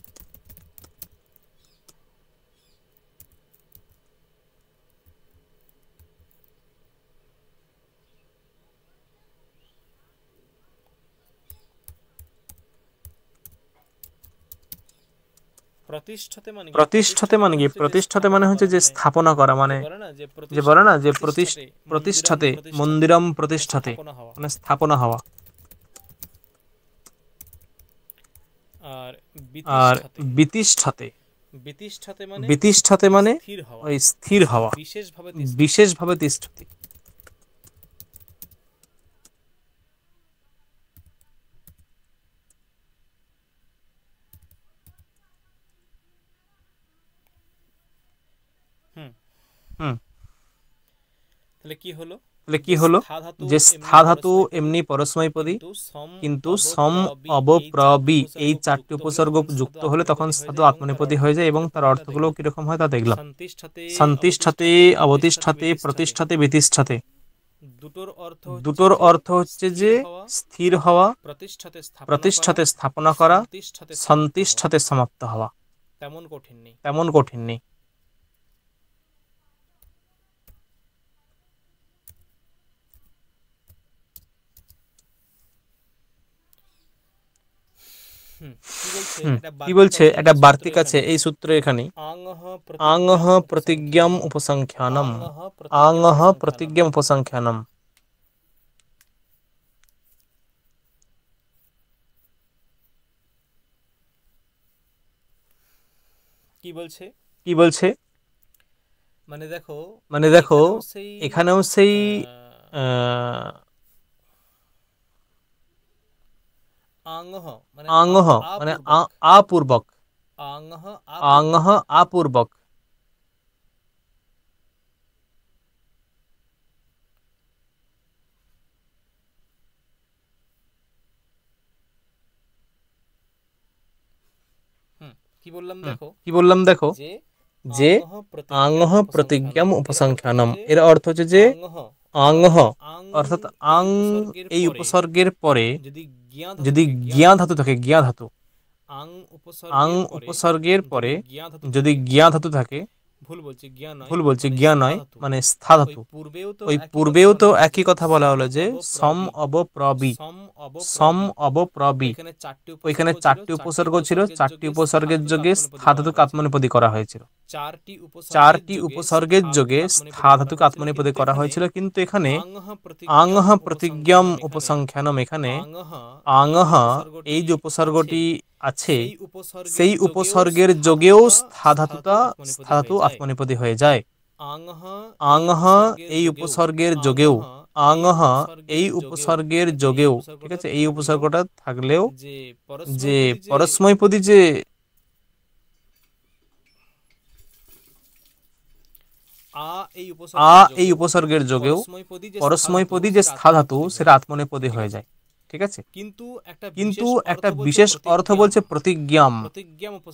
প্রতিষ্ঠাতে মানে কি? প্রতিষ্ঠাতে মানে হচ্ছে যে স্থাপনা করা, মানে যে বলে না যে প্রতিষ্ঠাতে, মন্দিরম প্রতিষ্ঠাতে মানে স্থাপনা হওয়া। আর বিতিষ্ঠাতে, বিতিষ্ঠাতে মানে ওই স্থির হওয়া, বিশেষভাবে তিষ্ঠতি। তাহলে কি হলো? যে স্থা ধাতু এমনি পরস্মৈপদী, কিন্তু সম অব প্র বি এই চারটি উপসর্গ যুক্ত হলে তখন ধাতু আত্মনেপদী হয়ে যায়। এবং তার অর্থগুলো কিরকম হয় তা দেখলাম। সন্তিষ্ঠাতে, অবতিষ্ঠাতে, প্রতিষ্ঠাতে, বিতিষ্ঠাতে। দুটোর অর্থ হচ্ছে যে স্থির হওয়া, প্রতিষ্ঠাতে স্থাপনা করা, সন্তিষ্ঠাতে সমাপ্ত হওয়া। তেমন কঠিন নেই। কি বলছে? একটা বার্তিক আছে এই সূত্রে এখানে, আংহ প্রতিজ্ঞাম উপসংখ্যানম, আংহ প্রতিজ্ঞাম উপসংখ্যানম। কি বলছে? মানে দেখো এখানেও সেই আংহ মানে আপূর্বক, আংহ আপূর্বক। কি বললাম দেখো, যে আংহ প্রতিজ্ঞাম উপসংখ্যানম, এর অর্থ হচ্ছে যে আংহ অর্থাৎ আং এই উপসর্গের পরে যদি জ্ঞা ধাতু থাকে, জ্ঞা ধাতু, আং উপসর্গের পরে যদি জ্ঞা ধাতু থাকে, ভুল বলছি, জ্ঞা নয়, মানে স্থা ধাতু। ওই পূর্বেও তো একই কথা বলা হলো যে সম অব প্রবি, সম অব প্রবি। ওইখানে চারটি উপসর্গ ছিল, চারটি উপসর্গের যোগে স্থা ধাতুকে আত্মনেপদী করা হয়েছিল, চারটি উপসর্গের যোগে স্থা ধাতুকে আত্মনেপদী করা হয়েছিল। কিন্তু এখানে আংহ প্রতিজ্ঞাম উপসংখ্যানম, এখানে আংহ এই যে উপসর্গটি আছে সেই উপসর্গের যোগেও স্থা ধাতু আত্মনেপদী হয়ে যায়। আংহ এই উপসর্গের যোগেও, আংহ এই উপসর্গের যোগেও, ঠিক আছে, এই উপসর্গটা থাকলেও যে পরস্মৈপদী যে আ এই উপসর্গের যোগেও পরস্মৈপদী যে স্থা ধাতু সেটা আত্মনেপদী হয়ে যায়, ঠিক আছে। কিন্তু একটা বিশেষ অর্থ বলছে প্রতিজ্ঞাম,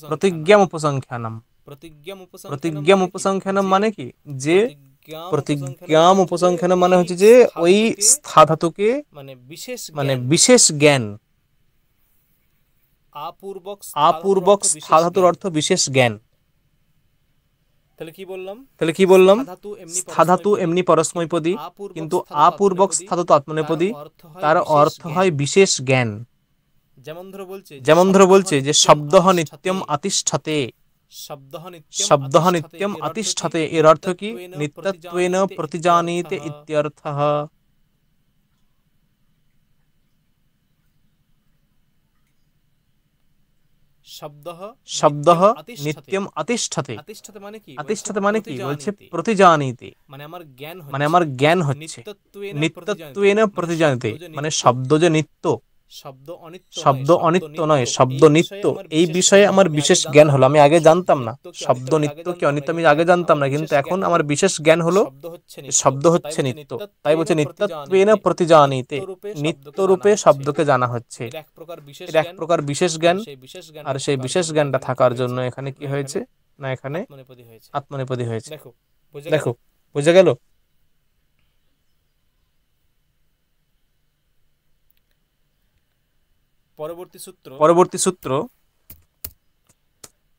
প্রতিজ্ঞাম উপসংখ্যানম। প্রতিজ্ঞাম উপসংখ্যানম মানে কি? যে প্রতিজ্ঞাম উপসংখ্যানম মানে হচ্ছে যে ওই স্থা ধাতুকে মানে বিশেষ জ্ঞান, আপূর্বক স্থা ধাতুর অর্থ বিশেষ জ্ঞান। তাহলে কি বললাম? স্থা ধাতু এমনি পরস্মৈপদী, কিন্তু আপূর্বক স্থা ধাতু আত্মনেপদী, তার অর্থ হয় বিশেষ জ্ঞান। যেমন ধরো বলছে যে শব্দঃ নিত্যম আতিষ্ঠতে, শব্দঃ নিত্যম আতিষ্ঠতে, এর অর্থ কি? নিত্যত্বেন প্রতিজানীতে ইত্যর্থঃ। শব্দঃ নিত্যম আতিষ্ঠতে, আতিষ্ঠতে মানে কি? বলছে প্রতিজানীতে, মানে আমার জ্ঞান হচ্ছে। নিত্যত্বেন প্রতিজানীতে মানে শব্দ যে নিত্য, শব্দ অনিত্য নয়, শব্দ নিত্য, এই বিষয়ে আমার বিশেষ জ্ঞান হলো। আমি আগে জানতাম না শব্দ নিত্য কি অনিত্য, আমি আগে জানতাম না, কিন্তু এখন আমার বিশেষ জ্ঞান হলো শব্দ হচ্ছে নিত্য। তাই বলছে নিত্যত্বেন প্রতিজানীতে, নিত্য রূপে শব্দকে জানা হচ্ছে। এটা এক প্রকার বিশেষ জ্ঞান, আর সেই বিশেষ জ্ঞানটা থাকার জন্য এখানে কি হয়েছে না, এখানে আত্মনেপদী হয়েছে। দেখো বুঝে গেল? পরবর্তী সূত্র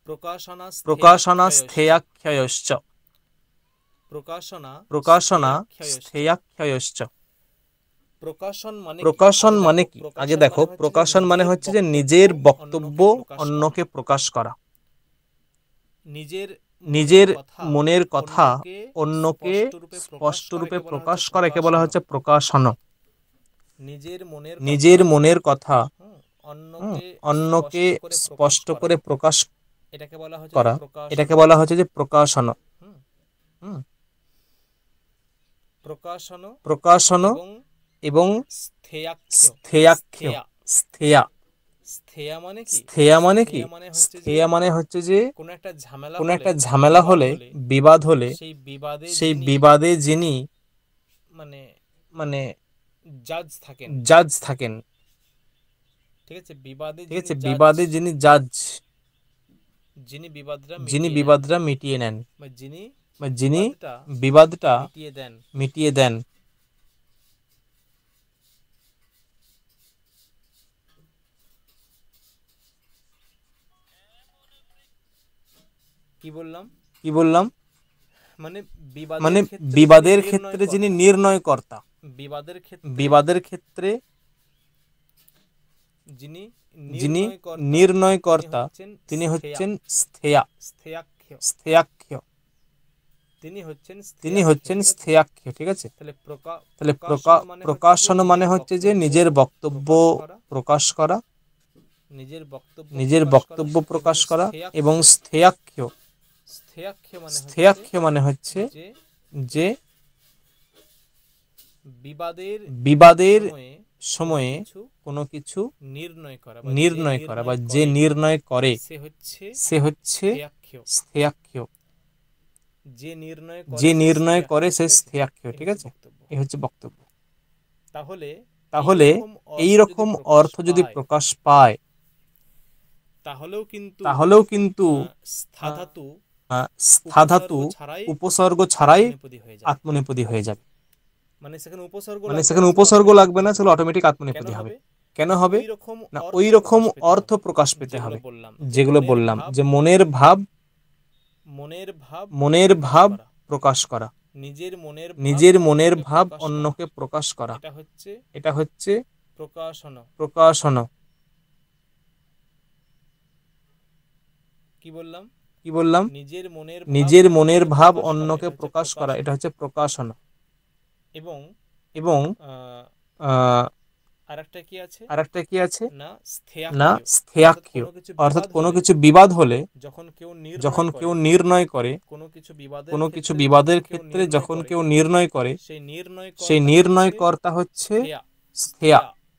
প্রকাশনাস্থেয়াখ্যয়শ্চ, প্রকাশনাস্থেয়াখ্যয়শ্চ। প্রকাশন মানে কি? আগে দেখো, প্রকাশন মানে হচ্ছে যে নিজের বক্তব্য অন্যকে প্রকাশ করা, নিজের মনের কথা অন্যকে স্পষ্ট রূপে প্রকাশ করা একে বলা হচ্ছে প্রকাশন। নিজের মনের কথা অন্যকে স্পষ্ট করে প্রকাশ করা এটাকে বলা হচ্ছে যে প্রকাশন। প্রকাশন এবং স্থেয়াখ্য। স্থেয়া মানে কি? স্থেয়া মানে হচ্ছে যে কোনো একটা ঝামেলা হলে, বিবাদ হলে, সেই বিবাদে যিনি মানে জাজ থাকেন, ঠিক আছে, বিবাদে যিনি জাজ, যিনি বিবাদটা মিটিয়ে নেন বা যিনি বিবাদটা মিটিয়ে দেন। কি বললাম? মানে বিবাদের ক্ষেত্রে যিনি নির্ণয়কর্তা, বিবাদের ক্ষেত্রে যিনি নির্ণয়কর্তা তিনি হচ্ছেন স্থেয়াখ্য। তিনি হচ্ছেন স্থেয়াখ্য, ঠিক আছে। তাহলে প্রকাশন মানে হচ্ছে যে নিজের বক্তব্য প্রকাশ করা, নিজের বক্তব্য প্রকাশ করা। এবং স্থেয়াখ্য মানে হচ্ছে যে বিবাদের সময়ে কোনো কিছু নির্ণয় করা বা যে নির্ণয় করে সে হচ্ছে স্থেয়াখ্য। যে নির্ণয় করে সে স্থেয়াখ্য, ঠিক আছে। এই হচ্ছে বক্তব্য। তাহলে এই রকম অর্থ যদি প্রকাশ পায় তাহলেও কিন্তু স্থা ধাতু উপসর্গ ছাড়াই আত্মনেপদী হয়ে যাবে। মানে সেখানে উপসর্গ লাগবে না, সেগুলো অটোমেটিক আত্মনেপদী হবে। কেন হবে না? ওই রকম অর্থ প্রকাশ পেতে হবে যেগুলো বললাম, যে মনের ভাব প্রকাশ করা, নিজের মনের ভাব অন্যকে প্রকাশ করা, এটা হচ্ছে প্রকাশন। কি বললাম? নিজের মনের ভাব অন্যকে প্রকাশ করা, এটা হচ্ছে প্রকাশন। এবং আরেকটা কি আছে না স্থেয়াখ্য। অর্থাৎ কোনো কিছু বিবাদ হলে যখন কেউ নির্ণয় করে, কোনো কিছু বিবাদের ক্ষেত্রে যখন কেউ নির্ণয় করে, সেই নির্ণয়কর্তা হচ্ছে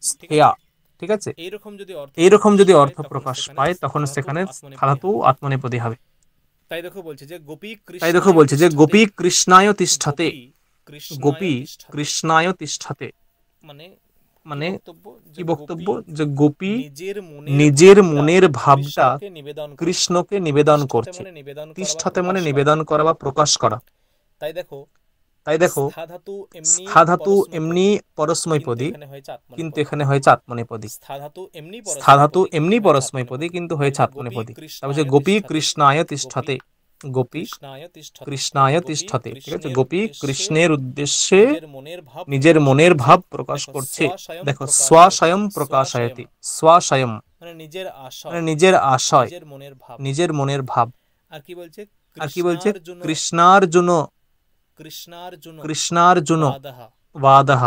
স্থেয়া, ঠিক আছে। এইরকম যদি অর্থ প্রকাশ পায় তখন সেখানে স্থা ধাতু আত্মনেপদী হবে। তাই দেখো বলছে যে গোপী কৃষ্ণায় তিষ্ঠতে। গোপী কৃষ্ণায় তিষ্ঠতে মানে কি বক্তব্য? যে গোপী নিজের মনের ভাবটা কৃষ্ণকে নিবেদন করছে। তিষ্ঠতে মানে নিবেদন করা বা প্রকাশ করা। তাই দেখো স্থা ধাতু এমনি পরস্মৈপদী, কিন্তু এখানে হয়েছে আত্মনেপদী। স্থা ধাতু এমনি পরস্মৈপদী, কিন্তু হয়েছে আত্মনেপদী। তারপর গোপী কৃষ্ণায় তিষ্ঠতে। গোপী কৃষ্ণায় তিষ্ঠতে, ঠিক আছে। গোপী কৃষ্ণের উদ্দেশ্যে নিজের মনের ভাব প্রকাশ করছে। দেখো স্বয়ং প্রকাশয়তি, স্বয়ং মানে নিজের আশয়, নিজের মনের ভাব। আর কি বলছে? কৃষ্ণার্জুন বাদহ,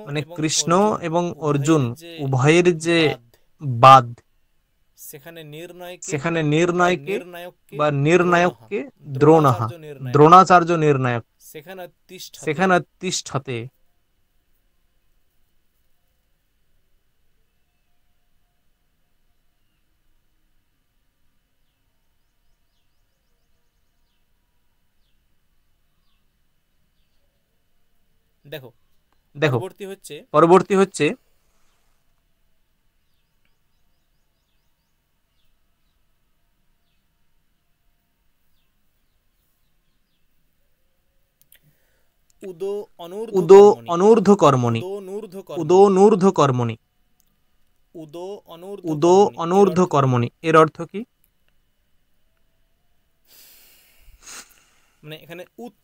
মানে কৃষ্ণ এবং অর্জুন উভয়ের যে বাদ, সেখানে নির্ণয়কে বা নির্ণায়ককে দ্রোণাচার্য নির্ণায়ক, সেখানে তিষ্ঠতে। দেখো পরবর্তী হচ্ছে উদো অনূর্ধ্ব কর্মণি। উদো অনূর্ধ্ব কর্মণি এর অর্থ কি?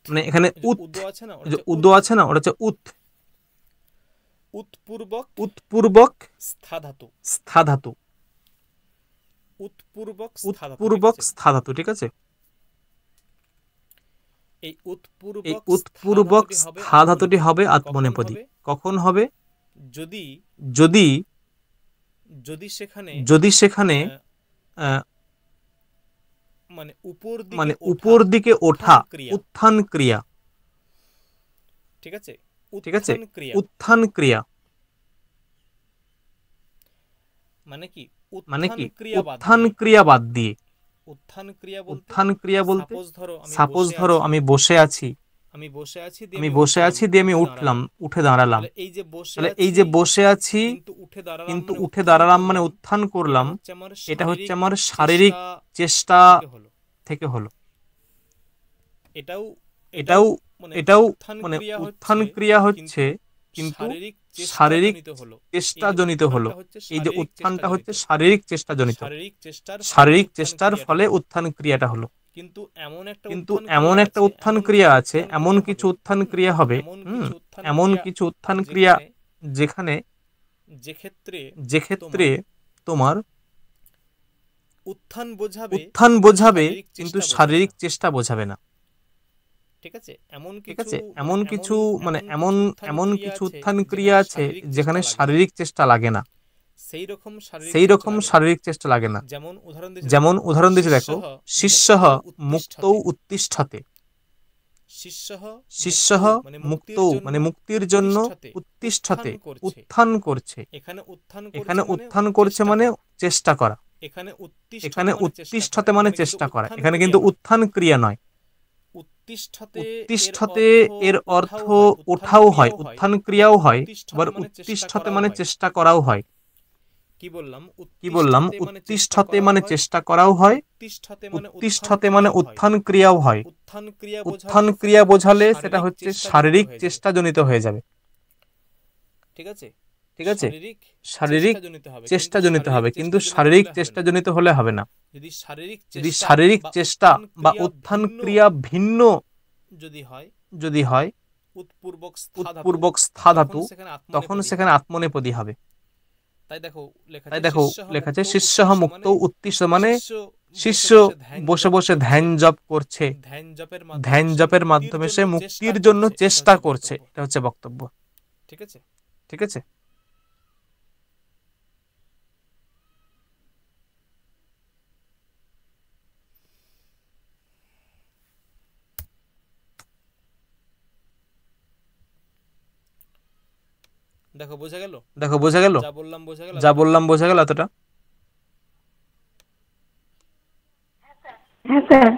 মানে এখানে উদো আছে না, ওটা হচ্ছে উৎপূর্বক স্থা ধাতু। উৎপূর্বক উৎপূর্বক স্থা ধাতু, ঠিক আছে। এই এই উৎপূর্বক স্থা ধাতুটি হবে আত্মনেপদী। কখন হবে? যদি যদি যদি সেখানে যদি সেখানে মানে উপর দিকে ওঠা উত্থান ক্রিয়া, ঠিক আছে, ঠিক আছে, উত্থান ক্রিয়া মানে কি উত্থান ক্রিয়া বাদ দিয়ে। উত্থান ক্রিয়া বলতে সাপোজ ধরো আমি বসে আছি, আমি বসে আছি দিয়ে আমি উঠলাম, উঠে দাঁড়ালাম। তাহলে এই যে বসে আছি কিন্তু উঠে দাঁড়ালাম মানে উত্থান করলাম, এটা হচ্ছে আমার শারীরিক চেষ্টা থেকে হলো। এটাও এটাও মানে উত্থান ক্রিয়া হচ্ছে, কিন্তু শারীরিক চেষ্টাজনিত হলো। এই যে উত্থানটা হচ্ছে শারীরিক চেষ্টাজনিত, শারীরিক চেষ্টার ফলে উত্থান ক্রিয়াটা হলো। কিন্তু এমন একটা উত্থান ক্রিয়া আছে, এমন কিছু উত্থান ক্রিয়া হবে, এমন কিছু উত্থান ক্রিয়া যে ক্ষেত্রে তোমার উত্থান বোঝাবে কিন্তু শারীরিক চেষ্টা বোঝাবে না, ঠিক আছে। এমন কিছু মানে এমন কিছু উত্থান ক্রিয়া আছে যেখানে শারীরিক চেষ্টা লাগে না, সেই রকম শারীরিক চেষ্টা লাগে না। যেমন উদাহরণ দিয়েছে দেখো, শিষ্যঃ মুক্তৌ উত্তিষ্ঠতে। শিষ্যঃ মুক্তৌ মানে মুক্তির জন্য উত্তিষ্ঠতে উত্থান করছে। এখানে উত্থান করছে মানে চেষ্টা করা, এখানে উত্তিষ্ঠতে মানে চেষ্টা করা, এখানে কিন্তু উত্থান ক্রিয়া নয়। উত্তিষ্ঠতে এর অর্থ ওঠাও হয়, উত্থান ক্রিয়াও হয়, আবার উত্তিষ্ঠতে মানে চেষ্টা করাও হয়। কি বললাম? উত্তিষ্ঠতে মানে চেষ্টা করাও হয়, উত্তিষ্ঠতে মানে উত্থান ক্রিয়াও হয়। উত্থান ক্রিয়া বোঝালে সেটা হচ্ছে শারীরিক চেষ্টাজনিত হয়ে যাবে, ঠিক আছে, ঠিক আছে, শারীরিক চেষ্টাজনিত হবে, কিন্তু শারীরিক চেষ্টাজনিত হলে হবে না। যদি শারীরিক চেষ্টা বা উত্থান ক্রিয়া ভিন্ন যদি হয় উৎপূর্বক স্থা ধাতু, তখন সেখানে আত্মনেপদী হবে। তাই দেখো লেখা আছে শিষ্যঃ মুক্তৌ উত্তিষ্ঠ, মানে শিষ্য বসে বসে ধ্যান জপ করছে, ধ্যান জপের মাধ্যমে সে মুক্তির জন্য চেষ্টা করছে, এটা হচ্ছে বক্তব্য, ঠিক আছে, ঠিক আছে। দেখো বোঝা গেল, যা বললাম বোঝা গেল এতটা? হ্যাঁ স্যার।